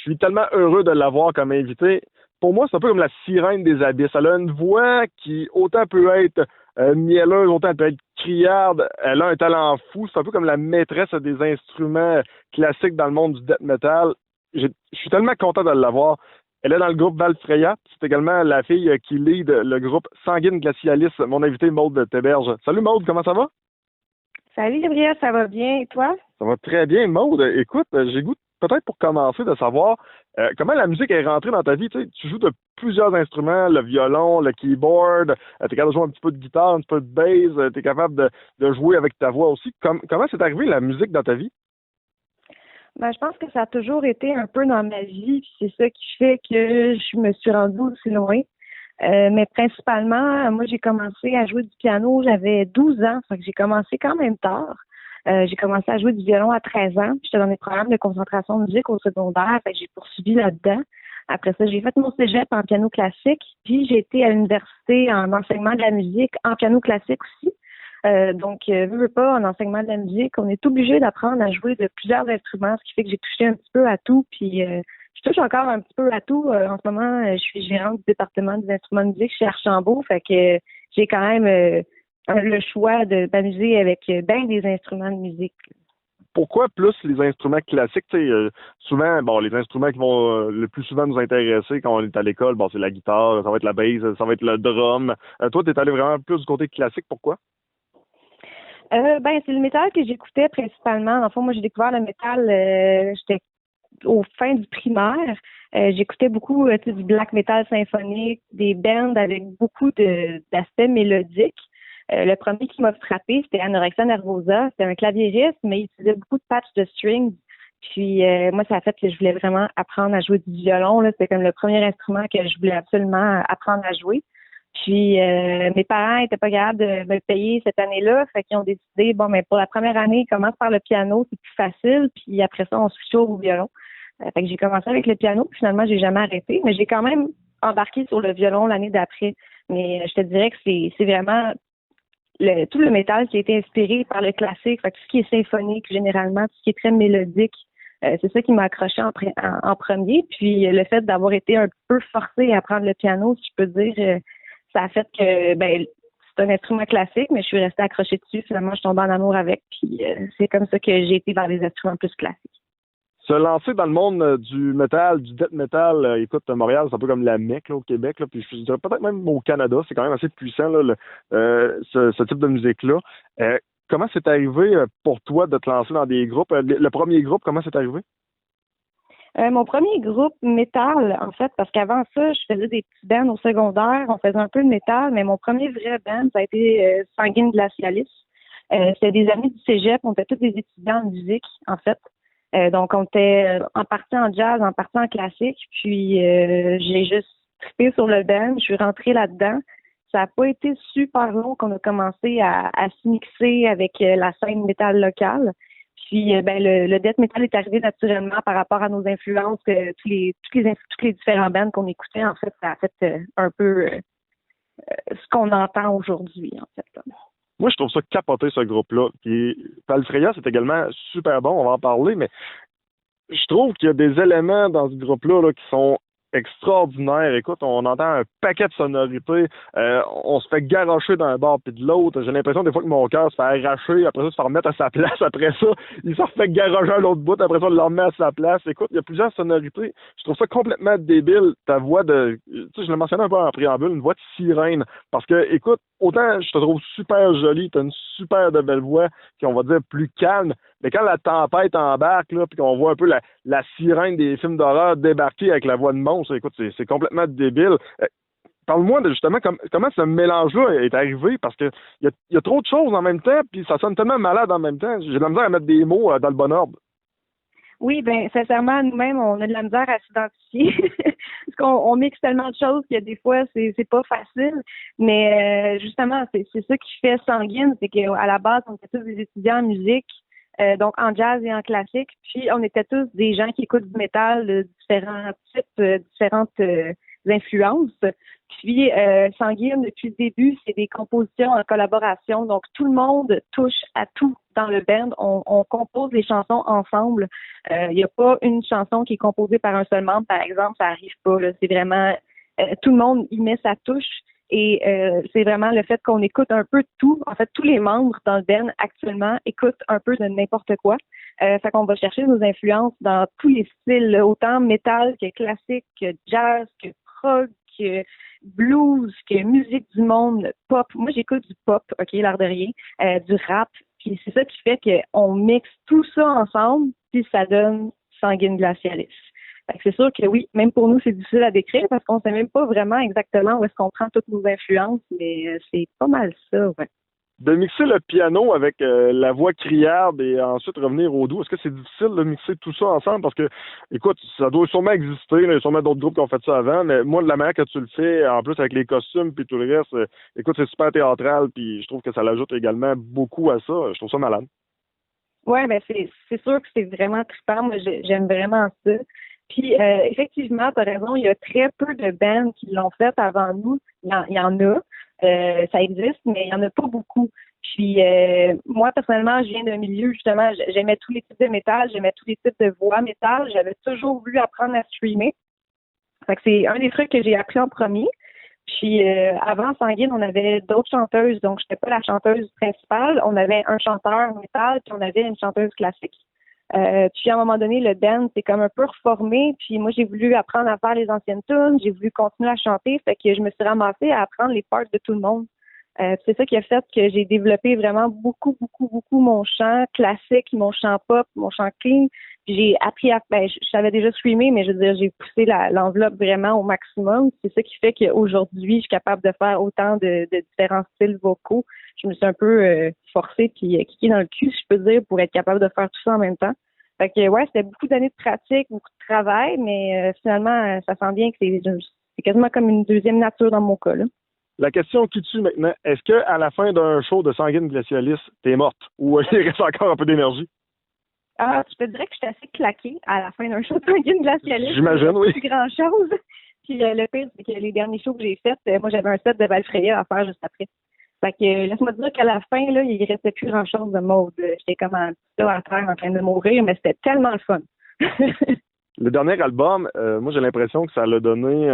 suis tellement heureux de l'avoir comme invité. Pour moi, c'est un peu comme la sirène des abysses. Elle a une voix qui autant peut être mielleuse, autant elle peut être criarde. Elle a un talent fou. C'est un peu comme la maîtresse des instruments classiques dans le monde du death metal. Je suis tellement content de l'avoir. Elle est dans le groupe Valfreya. C'est également la fille qui lead le groupe Sanguine Glacialis, mon invité Maude Théberge. Salut Maude, comment ça va? Salut Gabriel, ça va bien et toi? Ça va très bien, Maude. Écoute, j'ai goût peut-être pour commencer de savoir comment la musique est rentrée dans ta vie. Tu joues de plusieurs instruments, le violon, le keyboard, tu es capable de jouer un petit peu de guitare, un petit peu de bass, tu es capable de jouer avec ta voix aussi. Comment c'est arrivé la musique dans ta vie? Je pense que ça a toujours été un peu dans ma vie, puis c'est ça qui fait que je me suis rendue aussi loin. Mais principalement, moi j'ai commencé à jouer du piano, j'avais 12 ans, fait que j'ai commencé quand même tard. J'ai commencé à jouer du violon à 13 ans, puis j'étais dans des programmes de concentration de musique au secondaire, fait que j'ai poursuivi là-dedans. Après ça, j'ai fait mon cégep en piano classique, puis j'ai été à l'université en enseignement de la musique, en piano classique aussi. Veux pas, en enseignement de la musique, on est obligé d'apprendre à jouer de plusieurs instruments, ce qui fait que j'ai touché un petit peu à tout, puis je touche encore un petit peu à tout. En ce moment, je suis gérante du département des instruments de musique chez Archambault, fait que j'ai quand même le choix de m'amuser avec bien des instruments de musique. Pourquoi plus les instruments classiques? Souvent, bon, les instruments qui vont le plus souvent nous intéresser quand on est à l'école, bon, c'est la guitare, ça va être la bass, ça va être le drum. Toi, tu es allé vraiment plus du côté classique, pourquoi? C'est le métal que j'écoutais principalement. En fait, moi, j'ai découvert le métal, j'étais au fin du primaire. J'écoutais beaucoup du black metal symphonique, des bands avec beaucoup d'aspects mélodiques. Le premier qui m'a frappé, c'était Anorexia Nervosa. C'était un claviériste, mais il utilisait beaucoup de patchs de strings. Puis moi, ça a fait que je voulais vraiment apprendre à jouer du violon. Là. C'était comme le premier instrument que je voulais absolument apprendre à jouer. Puis mes parents étaient pas capables de me le payer cette année-là, fait qu'ils ont décidé pour la première année, commence par le piano, c'est plus facile, puis après ça on switch au violon. Fait que j'ai commencé avec le piano, puis finalement j'ai jamais arrêté, mais j'ai quand même embarqué sur le violon l'année d'après. Mais je te dirais que c'est vraiment tout le métal qui a été inspiré par le classique, fait que tout ce qui est symphonique généralement, tout ce qui est très mélodique. C'est ça qui m'a accroché en premier. Puis le fait d'avoir été un peu forcée à apprendre le piano, si je peux dire, ça a fait que c'est un instrument classique, mais je suis restée accrochée dessus. Finalement, je suis tombée en amour avec. Puis c'est comme ça que j'ai été vers les instruments plus classiques. Se lancer dans le monde du métal, du death metal, écoute, Montréal, c'est un peu comme la Mecque là, au Québec, là, puis je dirais peut-être même au Canada, c'est quand même assez puissant là, ce type de musique-là. Comment c'est arrivé pour toi de te lancer dans des groupes? Le premier groupe, comment c'est arrivé? Mon premier groupe métal, en fait, parce qu'avant ça, je faisais des petits bands au secondaire, on faisait un peu de métal, mais mon premier vrai band, ça a été Sanguine Glacialis. C'était des amis du cégep, on était tous des étudiants en musique, en fait. Donc, on était en partie en jazz, en partie en classique, puis j'ai juste trippé sur le band, je suis rentrée là-dedans. Ça n'a pas été super long qu'on a commencé à se mixer avec la scène métal locale. Puis le death metal est arrivé naturellement par rapport à nos influences, tous les différents bands qu'on écoutait, en fait, ça a fait un peu ce qu'on entend aujourd'hui, en fait. Là. Moi, je trouve ça capoté, ce groupe-là. Puis, Palfreya, c'est également super bon, on va en parler, mais je trouve qu'il y a des éléments dans ce groupe-là là, qui sont extraordinaires. Écoute, on entend un paquet de sonorités. On se fait garrocher d'un bord puis de l'autre. J'ai l'impression des fois que mon cœur se fait arracher, après ça, se fait remettre à sa place. Après ça, il se refait garrocher à l'autre bout. Après ça, on le remet à sa place. Écoute, il y a plusieurs sonorités. Je trouve ça complètement débile. Ta voix de... Tu sais, je l'ai mentionné un peu en préambule, une voix de sirène. Parce que, écoute, autant je te trouve super jolie, t'as une super de belle voix, qui on va dire plus calme, mais quand la tempête embarque, là, puis qu'on voit un peu la sirène des films d'horreur débarquer avec la voix de monstre, écoute, c'est complètement débile. Parle-moi de justement comment ce mélange-là est arrivé, parce que il y a trop de choses en même temps, puis ça sonne tellement malade en même temps. J'ai de la misère à mettre des mots dans le bon ordre. Oui, sincèrement, nous-mêmes, on a de la misère à s'identifier. Parce qu'on mixe tellement de choses que des fois, c'est pas facile. Mais justement, c'est ça qui fait Sanguine, c'est qu'à la base, on était tous des étudiants en musique. Donc en jazz et en classique. Puis on était tous des gens qui écoutent du métal de différents types, différentes influences. Puis Sanguine, depuis le début, c'est des compositions en collaboration. Donc, tout le monde touche à tout dans le band. On compose les chansons ensemble. Il n'y a pas une chanson qui est composée par un seul membre, par exemple. Ça arrive pas, là. C'est vraiment... tout le monde y met sa touche. Et c'est vraiment le fait qu'on écoute un peu de tout. En fait, tous les membres dans le band actuellement écoutent un peu de n'importe quoi. Fait qu'on va chercher nos influences dans tous les styles, là, autant métal que classique, que jazz, que prog, que blues, que musique du monde, pop. Moi, j'écoute du pop, OK, l'air de rien, du rap. Puis c'est ça qui fait qu'on mixe tout ça ensemble, puis ça donne Sanguine Glacialis. Fait que c'est sûr que oui, même pour nous, c'est difficile à décrire parce qu'on sait même pas vraiment exactement où est-ce qu'on prend toutes nos influences, mais c'est pas mal ça, ouais. De mixer le piano avec la voix criarde et ensuite revenir au doux, est-ce que c'est difficile de mixer tout ça ensemble? Parce que, écoute, ça doit sûrement exister, là, il y a sûrement d'autres groupes qui ont fait ça avant, mais moi, de la manière que tu le fais, en plus avec les costumes puis tout le reste, écoute, c'est super théâtral, puis je trouve que ça l'ajoute également beaucoup à ça. Je trouve ça malade. Ouais, ben c'est sûr que c'est vraiment trippant. Moi, j'aime vraiment ça. Puis effectivement, tu as raison, il y a très peu de bands qui l'ont fait avant nous. Il y en a. Ça existe, mais il n'y en a pas beaucoup. Puis moi, personnellement, je viens d'un milieu, justement, j'aimais tous les types de métal, j'aimais tous les types de voix métal. J'avais toujours voulu apprendre à streamer. Fait que c'est un des trucs que j'ai appris en premier. Puis avant Sanguine, on avait d'autres chanteuses, donc je n'étais pas la chanteuse principale. On avait un chanteur métal, puis on avait une chanteuse classique. Puis à un moment donné, le band s'est comme un peu reformé. Puis moi, j'ai voulu apprendre à faire les anciennes tunes, j'ai voulu continuer à chanter, fait que je me suis ramassée à apprendre les parts de tout le monde. C'est ça qui a fait que j'ai développé vraiment beaucoup, beaucoup, beaucoup mon chant classique, mon chant pop, mon chant clean. Puis j'ai appris je savais déjà streamer, mais je veux dire, j'ai poussé l'enveloppe vraiment au maximum. C'est ça qui fait qu'aujourd'hui, je suis capable de faire autant de différents styles vocaux. Je me suis un peu forcée puis kickée dans le cul, si je peux dire, pour être capable de faire tout ça en même temps. Fait que ouais, c'était beaucoup d'années de pratique, beaucoup de travail, mais finalement, ça sent bien que c'est quasiment comme une deuxième nature dans mon cas, là. La question qui tue maintenant, est-ce que à la fin d'un show de Sanguine Glacialis, t'es morte ou il reste encore un peu d'énergie? Ah, je te dirais que j'étais assez claquée à la fin d'un show de Sanguine Glacialis. J'imagine, oui. Plus grand-chose. Puis le pire, c'est que les derniers shows que j'ai faits, moi, j'avais un set de Valfreya à faire juste après. Fait que laisse-moi te dire qu'à la fin, là, il restait plus grand-chose de mode. J'étais comme en à terre en train de mourir, mais c'était tellement le fun. Le dernier album, moi j'ai l'impression que ça l'a donné,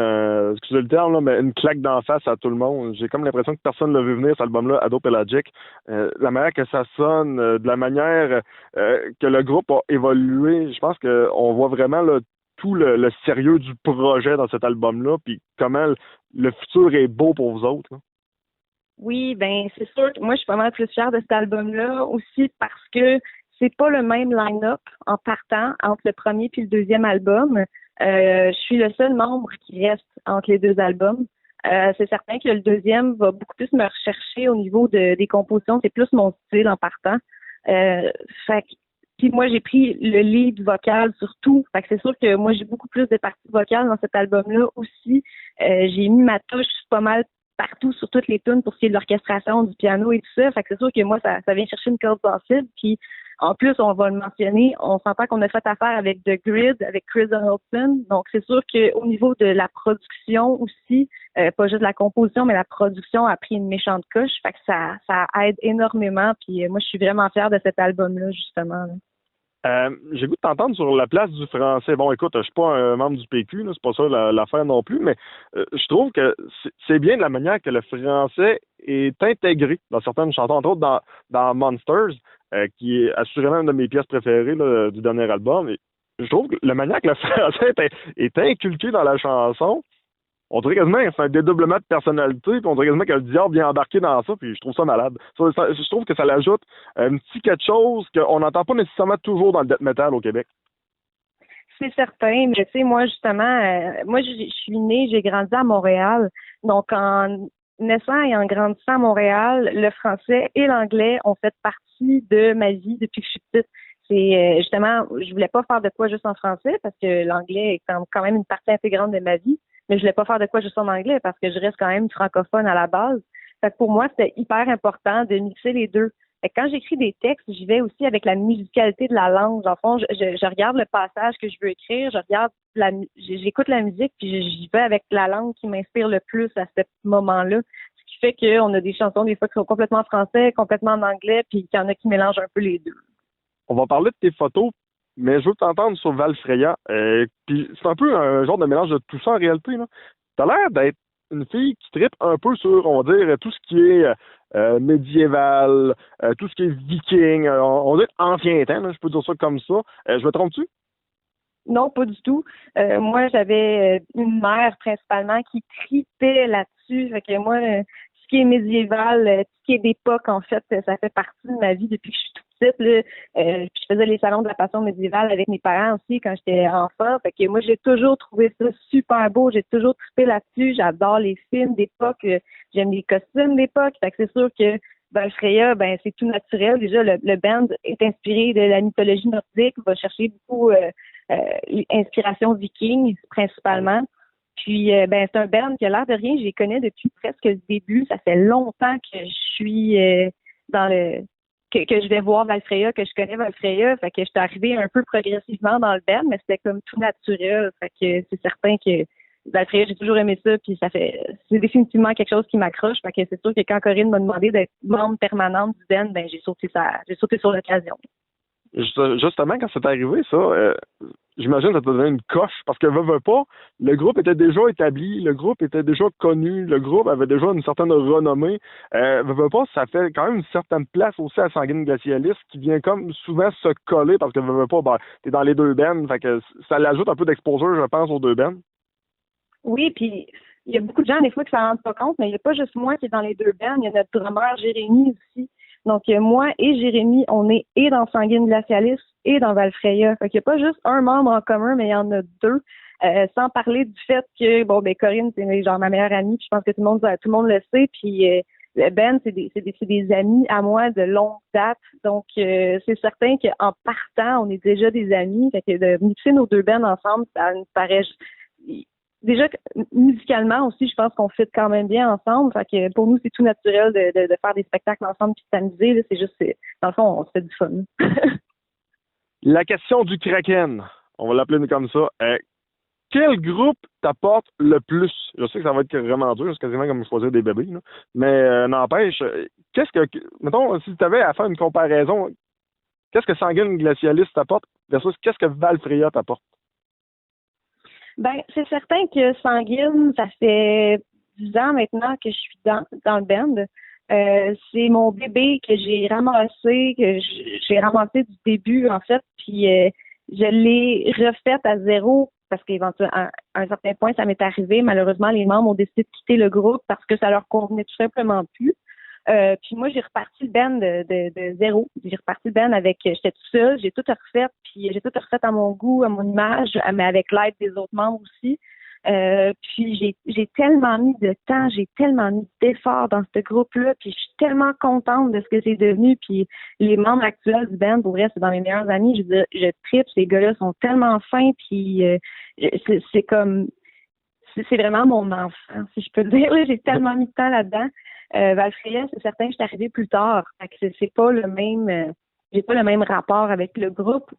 excusez le terme, là, mais une claque d'en face à tout le monde. J'ai comme l'impression que personne ne l'a vu venir, cet album-là, Ado Pelagic. La manière que ça sonne, de la manière que le groupe a évolué, je pense qu'on voit vraiment là, tout le sérieux du projet dans cet album-là, puis comment le futur est beau pour vous autres, là. Oui, ben c'est sûr que moi je suis pas mal plus fière de cet album-là aussi parce que c'est pas le même line-up en partant entre le premier puis le deuxième album. Je suis le seul membre qui reste entre les deux albums. C'est certain que le deuxième va beaucoup plus me rechercher au niveau des compositions. C'est plus mon style en partant. Fait que, puis moi, j'ai pris le lead vocal sur tout. Fait que c'est sûr que moi, j'ai beaucoup plus de parties vocales dans cet album-là aussi. J'ai mis ma touche pas mal partout sur toutes les tunes pour ce qui est de l'orchestration, du piano et tout ça. Fait que c'est sûr que moi, ça vient chercher une corde sensible. Puis en plus, on va le mentionner, on s'entend qu'on a fait affaire avec The Grid, avec Chris Donaldson. Donc c'est sûr qu'au niveau de la production aussi, pas juste la composition, mais la production a pris une méchante coche. Fait que ça aide énormément. Puis moi, je suis vraiment fière de cet album-là, justement, là. J'ai goût de t'entendre sur la place du français. Bon, écoute, je suis pas un membre du PQ, là, c'est pas ça l'affaire non plus, mais je trouve que c'est bien de la manière que le français est intégré dans certaines chansons, entre autres dans Monsters, qui est assurément une de mes pièces préférées là, du dernier album. Et je trouve que la manière que le français est inculqué dans la chanson, on dirait quasiment que c'est un dédoublement de personnalité, puis on dirait quasiment que le diable vient embarquer dans ça, puis je trouve ça malade. Je trouve que ça l'ajoute un petit quelque chose qu'on n'entend pas nécessairement toujours dans le death metal au Québec. C'est certain, mais tu sais, moi, justement, moi, je suis née, j'ai grandi à Montréal. Donc, en naissant et en grandissant à Montréal, le français et l'anglais ont fait partie de ma vie depuis que je suis petite. C'est justement, je voulais pas faire de quoi juste en français parce que l'anglais est quand même une partie intégrante de ma vie, mais je voulais pas faire de quoi juste en anglais parce que je reste quand même francophone à la base. Fait que pour moi, c'était hyper important de mixer les deux. Fait que quand j'écris des textes, j'y vais aussi avec la musicalité de la langue. En fond, je regarde le passage que je veux écrire, j'écoute la musique, puis j'y vais avec la langue qui m'inspire le plus à ce moment-là. Ce qui fait qu'on a des chansons des fois qui sont complètement en français, complètement en anglais, puis qu'il y en a qui mélangent un peu les deux. On va parler de tes photos, mais je veux t'entendre sur Valfreya. Puis c'est un peu un genre de mélange de tout ça en réalité, là. T'as l'air d'être une fille qui tripe un peu sur, on va dire, tout ce qui est médiéval, tout ce qui est viking, on va dire ancien temps, là, je peux dire ça comme ça. Je me trompe-tu? Non, pas du tout. Moi, j'avais une mère principalement qui tripait là-dessus. Fait que moi, ce qui est médiéval, tout ce qui est d'époque, en fait, ça fait partie de ma vie depuis que je suis toute petite. Là. Puis je faisais les salons de la passion médiévale avec mes parents aussi quand j'étais enfant. Fait que moi, j'ai toujours trouvé ça super beau. J'ai toujours trippé là-dessus. J'adore les films d'époque. J'aime les costumes d'époque. Fait que c'est sûr que Valfreya, ben c'est tout naturel. Déjà, le band est inspiré de la mythologie nordique. On va chercher beaucoup inspiration viking principalement. Puis ben c'est un band qui a l'air de rien, je les connais depuis presque le début. Ça fait longtemps que je suis dans le que je vais voir Valfreya, que je connais Valfreya. Fait que je suis arrivée un peu progressivement dans le band, mais c'était comme tout naturel. Fait que c'est certain que Valfreya, j'ai toujours aimé ça, puis c'est définitivement quelque chose qui m'accroche. Fait que c'est sûr que quand Corinne m'a demandé d'être membre permanente du band, ben j'ai sauté sur l'occasion. Justement, quand c'est arrivé, ça, j'imagine que ça t'a donné une coche, parce que veux pas, le groupe était déjà établi, le groupe était déjà connu, le groupe avait déjà une certaine renommée. Veux pas, ça fait quand même une certaine place aussi à Sanguine Glacialiste qui vient comme souvent se coller, parce que veux pas, ben, t'es dans les deux bands, fait que ça l'ajoute un peu d'exposure, je pense, aux deux bands. Oui, puis il y a beaucoup de gens des fois qui s'en rendent pas compte, mais il n'y a pas juste moi qui est dans les deux bands, il y a notre drummer Jérémy aussi. Donc moi et Jérémy, on est et dans Sanguine Glacialiste et dans Valfreya. Fait qu'il n'y a pas juste un membre en commun, mais il y en a deux. Sans parler du fait que bon ben Corinne, c'est genre ma meilleure amie, puis je pense que tout le monde le sait. Puis Ben, c'est des amis à moi de longue date. Donc c'est certain qu'en partant, on est déjà des amis. Fait que de mixer nos deux bands ensemble, ça me paraît déjà, musicalement aussi, je pense qu'on fit quand même bien ensemble. Fait que pour nous, c'est tout naturel de faire des spectacles ensemble puis de s'amuser. Là. C'est juste, dans le fond, on se fait du fun. La question du Kraken, on va l'appeler comme ça. Quel groupe t'apporte le plus? Je sais que ça va être vraiment dur, c'est quasiment comme choisir des bébés, là. Mais n'empêche, mettons, si tu avais à faire une comparaison, qu'est-ce que Sanguine Glacialiste t'apporte versus qu'est-ce que Valfreya t'apporte? Ben, c'est certain que Sanguine, ça fait 10 ans maintenant que je suis dans le band. C'est mon bébé que j'ai ramassé, j'ai ramassé du début, en fait, puis je l'ai refaite à zéro parce qu'éventuellement, à un certain point, ça m'est arrivé. Malheureusement, les membres ont décidé de quitter le groupe parce que ça leur convenait tout simplement plus. Puis moi, j'ai reparti le band de zéro. J'ai reparti le band j'étais toute seule, j'ai tout refait, puis j'ai tout refait à mon goût, à mon image, mais avec l'aide des autres membres aussi. Puis j'ai tellement mis de temps, j'ai tellement mis d'efforts dans ce groupe-là, puis je suis tellement contente de ce que c'est devenu. Puis les membres actuels du band, pour vrai, c'est dans mes meilleurs amis. Je veux dire, je tripe, ces gars-là sont tellement fins, puis c'est comme c'est vraiment mon enfant, si je peux le dire. J'ai tellement mis de temps là-dedans. Valfreya, c'est certain que je suis arrivée plus tard. Fait que c'est pas le même j'ai pas le même rapport avec le groupe,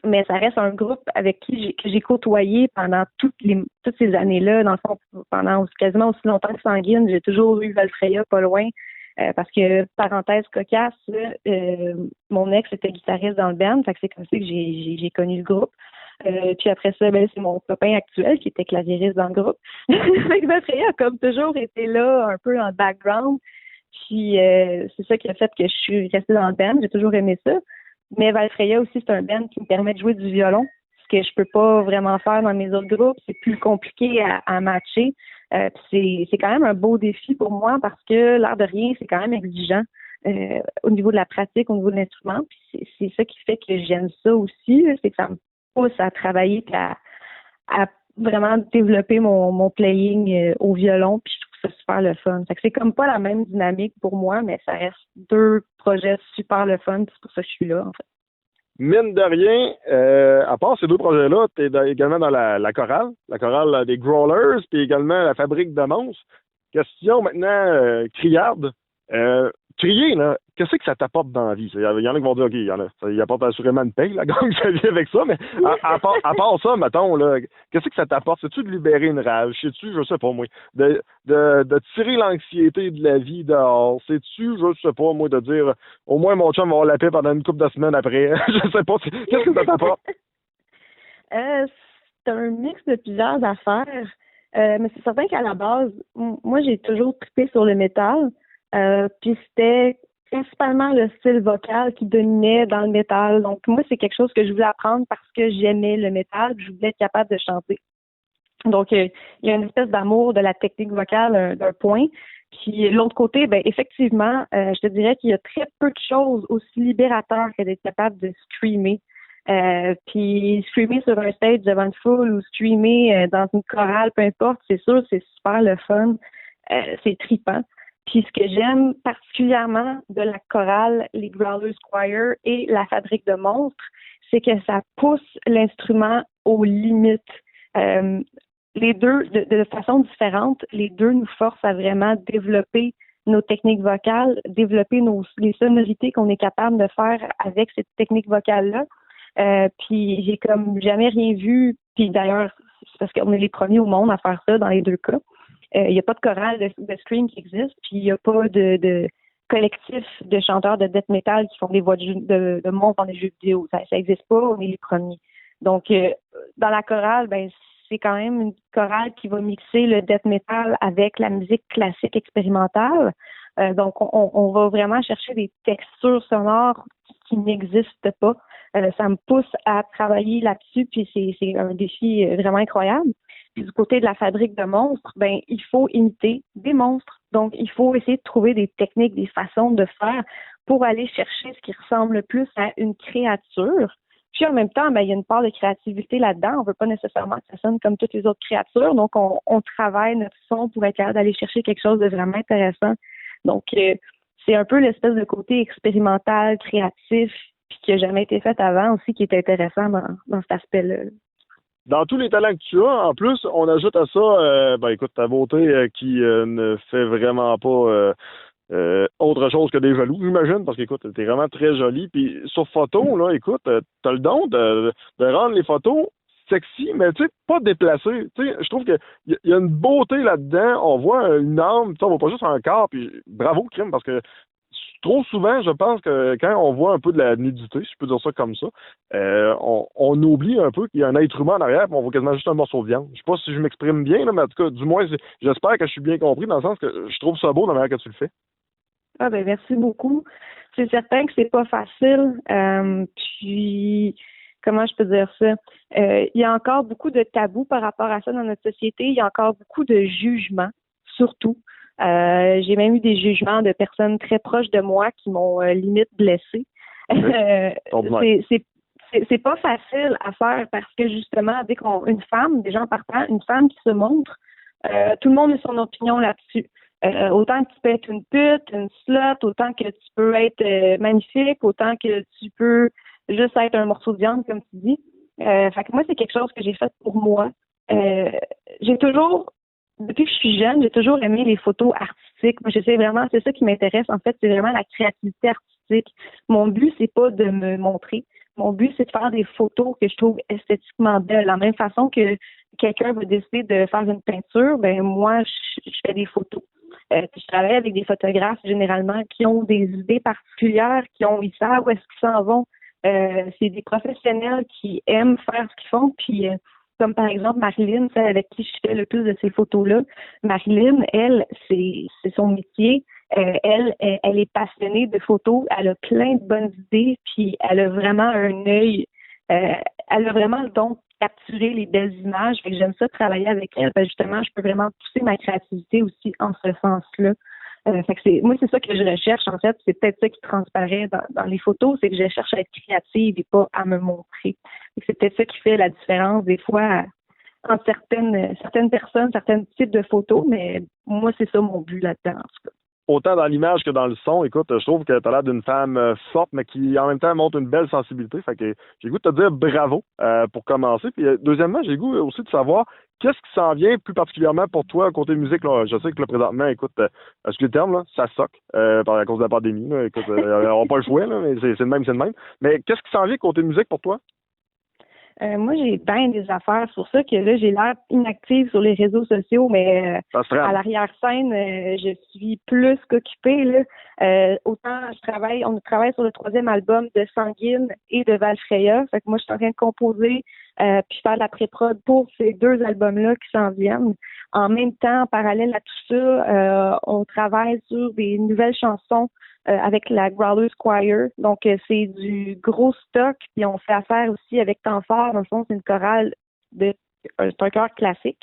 mais ça reste un groupe avec qui que j'ai côtoyé pendant toutes ces années-là. Dans le fond, pendant quasiment aussi longtemps que Sanguine, j'ai toujours eu Valfreya pas loin. Parce que, parenthèse cocasse, mon ex était guitariste dans le band, fait que c'est comme ça que j'ai connu le groupe. Puis après ça, ben, c'est mon copain actuel qui était claviériste dans le groupe. Fait que Valfreya a comme toujours été là, un peu en background. Puis c'est ça qui a fait que je suis restée dans le band. J'ai toujours aimé ça. Mais Valfreya aussi, c'est un band qui me permet de jouer du violon, ce que je peux pas vraiment faire dans mes autres groupes. C'est plus compliqué à matcher. C'est quand même un beau défi pour moi parce que l'air de rien, c'est quand même exigeant au niveau de la pratique, au niveau de l'instrument. Puis c'est ça qui fait que j'aime ça aussi. C'est que ça me pousse à travailler et à vraiment développer mon playing au violon. Puis je trouve ça super le fun. Fait que c'est comme pas la même dynamique pour moi, mais ça reste deux projets super le fun. C'est pour ça que je suis là, en fait. Mine de rien, à part ces deux projets-là, tu es également dans la chorale des Growlers, puis également la Fabrique de Monstres. Question maintenant criarde. crier, là, qu'est-ce que ça t'apporte dans la vie? Il y en a qui vont dire, OK, il apporte assurément une paye, la gang, ça vient avec ça, mais à part ça, mettons, là, qu'est-ce que ça t'apporte? C'est-tu de libérer une rage? C'est-tu, je sais pas, moi, de tirer l'anxiété de la vie dehors? C'est-tu, je sais pas, moi, de dire, au moins mon chum va avoir la paix pendant une couple de semaines après? Je sais pas, qu'est-ce que ça t'apporte? C'est un mix de plusieurs affaires. Mais c'est certain qu'à la base, moi, j'ai toujours trippé sur le métal. Puis c'était principalement le style vocal qui dominait dans le métal. Donc, moi, c'est quelque chose que je voulais apprendre parce que j'aimais le métal, puis je voulais être capable de chanter. Donc, il y a une espèce d'amour de la technique vocale d'un point. Puis l'autre côté, ben effectivement, je te dirais qu'il y a très peu de choses aussi libérateurs que d'être capable de screamer. Puis streamer sur un stage devant une foule ou streamer dans une chorale, peu importe, c'est sûr, c'est super le fun. C'est trippant. Puis ce que j'aime particulièrement de la chorale, les Growlers Choir et la Fabrique de monstres, c'est que ça pousse l'instrument aux limites. Les deux, de façon différente, les deux nous forcent à vraiment développer nos techniques vocales, développer les sonorités qu'on est capable de faire avec cette technique vocale-là. Puis j'ai comme jamais rien vu, puis d'ailleurs, c'est parce qu'on est les premiers au monde à faire ça dans les deux cas. Il n'y a pas de chorale de scream qui existe, puis il n'y a pas de collectif de chanteurs de death metal qui font des voix de monstres dans les jeux vidéo. Ça n'existe pas, on est les premiers. Donc, dans la chorale, ben c'est quand même une chorale qui va mixer le death metal avec la musique classique expérimentale. Donc, on va vraiment chercher des textures sonores qui n'existent pas. Ça me pousse à travailler là-dessus, puis c'est un défi vraiment incroyable. Puis du côté de la fabrique de monstres, ben il faut imiter des monstres. Donc, il faut essayer de trouver des techniques, des façons de faire pour aller chercher ce qui ressemble le plus à une créature. Puis en même temps, ben, il y a une part de créativité là-dedans. On veut pas nécessairement que ça sonne comme toutes les autres créatures. Donc, on travaille notre son pour être capable d'aller chercher quelque chose de vraiment intéressant. Donc, c'est un peu l'espèce de côté expérimental, créatif, puis qui n'a jamais été fait avant aussi, qui est intéressant dans cet aspect-là. Dans tous les talents que tu as, en plus, on ajoute à ça, ben écoute, ta beauté qui ne fait vraiment pas autre chose que des jaloux, j'imagine, parce qu'écoute, t'es vraiment très jolie. Puis sur photo, là, écoute, t'as le don de rendre les photos sexy, mais tu sais, pas déplacées. Tu sais, je trouve que y a une beauté là-dedans. On voit une âme, on voit pas juste un corps, puis bravo, crime, parce que trop souvent, je pense que quand on voit un peu de la nudité, si je peux dire ça comme ça, on oublie un peu qu'il y a un être humain en arrière, puis on voit quasiment juste un morceau de viande. Je sais pas si je m'exprime bien, là, mais en tout cas, du moins, j'espère que je suis bien compris, dans le sens que je trouve ça beau de la manière que tu le fais. Ah ben merci beaucoup. C'est certain que c'est pas facile. Puis comment je peux dire ça? Il y a encore beaucoup de tabous par rapport à ça dans notre société. Il y a encore beaucoup de jugements, surtout. J'ai même eu des jugements de personnes très proches de moi qui m'ont limite blessée. C'est pas facile à faire parce que justement, dès une femme, déjà en partant, une femme qui se montre, tout le monde a son opinion là-dessus. Autant que tu peux être une pute, une slut, autant que tu peux être magnifique, autant que tu peux juste être un morceau de viande, comme tu dis. Fait que moi, c'est quelque chose que j'ai fait pour moi. J'ai toujours, depuis que je suis jeune, j'ai toujours aimé les photos artistiques. Moi, j'essaie vraiment, c'est ça qui m'intéresse. En fait, c'est vraiment la créativité artistique. Mon but, c'est pas de me montrer. Mon but, c'est de faire des photos que je trouve esthétiquement belles. De la même façon que quelqu'un va décider de faire une peinture, ben moi, je fais des photos. Je travaille avec des photographes généralement qui ont des idées particulières, ils savent où est-ce qu'ils s'en vont. C'est des professionnels qui aiment faire ce qu'ils font. Puis, comme par exemple Marilyn, celle avec qui je fais le plus de ces photos-là. Marilyn, elle, c'est son métier. Elle est passionnée de photos. Elle a plein de bonnes idées. Puis, elle a vraiment un œil. Elle a vraiment le don de capturer les belles images. Fait que j'aime ça travailler avec elle. Ben justement, je peux vraiment pousser ma créativité aussi en ce sens-là. Fait que moi, c'est ça que je recherche, en fait. C'est peut-être ça qui transparaît dans les photos, c'est que je cherche à être créative et pas à me montrer. C'est peut-être ça qui fait la différence, des fois, entre certaines personnes, certains types de photos, mais moi, c'est ça mon but là-dedans, en tout cas. autant dans l'image que dans le son. Écoute, je trouve que tu as l'air d'une femme forte, mais qui en même temps montre une belle sensibilité. Fait que j'ai le goût de te dire bravo pour commencer. Puis deuxièmement, j'ai le goût aussi de savoir qu'est-ce qui s'en vient plus particulièrement pour toi côté musique. Là. Je sais que là, présentement, écoute, est-ce que le terme, là, ça soque à cause de la pandémie. Là. Écoute, on n'a pas le choix, là, mais c'est le même, c'est le même. Mais qu'est-ce qui s'en vient côté musique pour toi? Moi, j'ai bien des affaires. C'est pour ça que là, j'ai l'air inactive sur les réseaux sociaux, mais Ça se à rame. l'arrière-scène, je suis plus qu'occupée, là. Autant on travaille sur le troisième album de Sanguine et de Valfreya. Fait que moi, je suis en train de composer puis faire de la pré-prod pour ces deux albums-là qui s'en viennent. En même temps, en parallèle à tout ça, on travaille sur des nouvelles chansons avec la Growlers Choir. Donc, c'est du gros stock, puis on fait affaire aussi avec Temps Fort. Dans le fond, c'est une chorale c'est un chœur classique.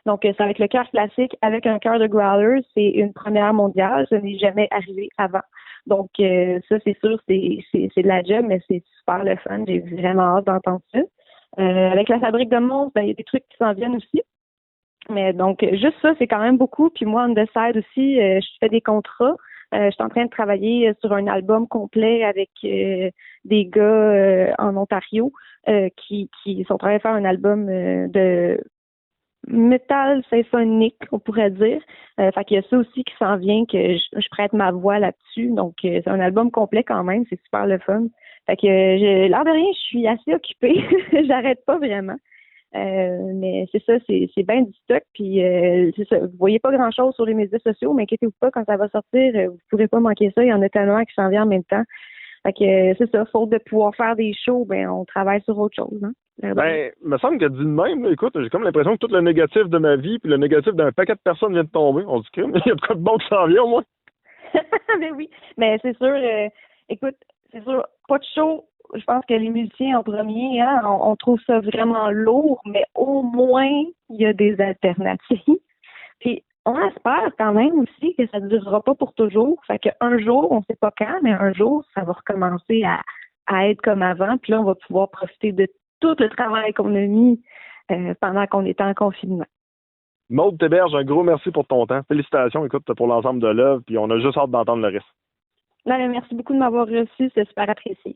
Donc, ça va être le chœur classique avec un chœur de Growlers. C'est une première mondiale. Ça n'est jamais arrivé avant. Donc, ça, c'est sûr, c'est de la job, mais c'est super le fun. J'ai vraiment hâte d'entendre ça. Avec la Fabrique de Monstres, ben, il y a des trucs qui s'en viennent aussi. Mais donc, juste ça, c'est quand même beaucoup. Puis moi, on the side aussi, je fais des contrats. Je suis en train de travailler sur un album complet avec des gars en Ontario qui sont en train de faire un album de métal symphonique, on pourrait dire. Fait qu'il y a ça aussi qui s'en vient, que je prête ma voix là-dessus. Donc, c'est un album complet quand même, c'est super le fun. Fait que l'air de rien, je suis assez occupée. J'arrête pas vraiment. Mais c'est ça, c'est bien du stock. Puis c'est ça, vous voyez pas grand-chose sur les médias sociaux, mais inquiétez-vous pas, quand ça va sortir, vous pourrez pas manquer ça. Il y en a tellement qui s'en viennent en même temps. Fait que c'est ça, faute de pouvoir faire des shows, ben on travaille sur autre chose. Hein? Ben, il me semble que dit de même, là, écoute, j'ai comme l'impression que tout le négatif de ma vie puis le négatif d'un paquet de personnes vient de tomber. On se dit que il y a de quoi de bon qui s'en vient au moins. Mais oui, mais c'est sûr, écoute, c'est sûr, pas de show. Je pense que les musiciens en premier, hein, on trouve ça vraiment lourd, mais au moins, il y a des alternatives. Puis, on espère quand même aussi que ça ne durera pas pour toujours. Fait qu'un jour, on ne sait pas quand, mais un jour, ça va recommencer à être comme avant. Puis là, on va pouvoir profiter de tout le travail qu'on a mis pendant qu'on était en confinement. Maude Théberge, un gros merci pour ton temps. Félicitations, écoute, pour l'ensemble de l'œuvre, puis on a juste hâte d'entendre le reste. Là, merci beaucoup de m'avoir reçu, c'est super apprécié.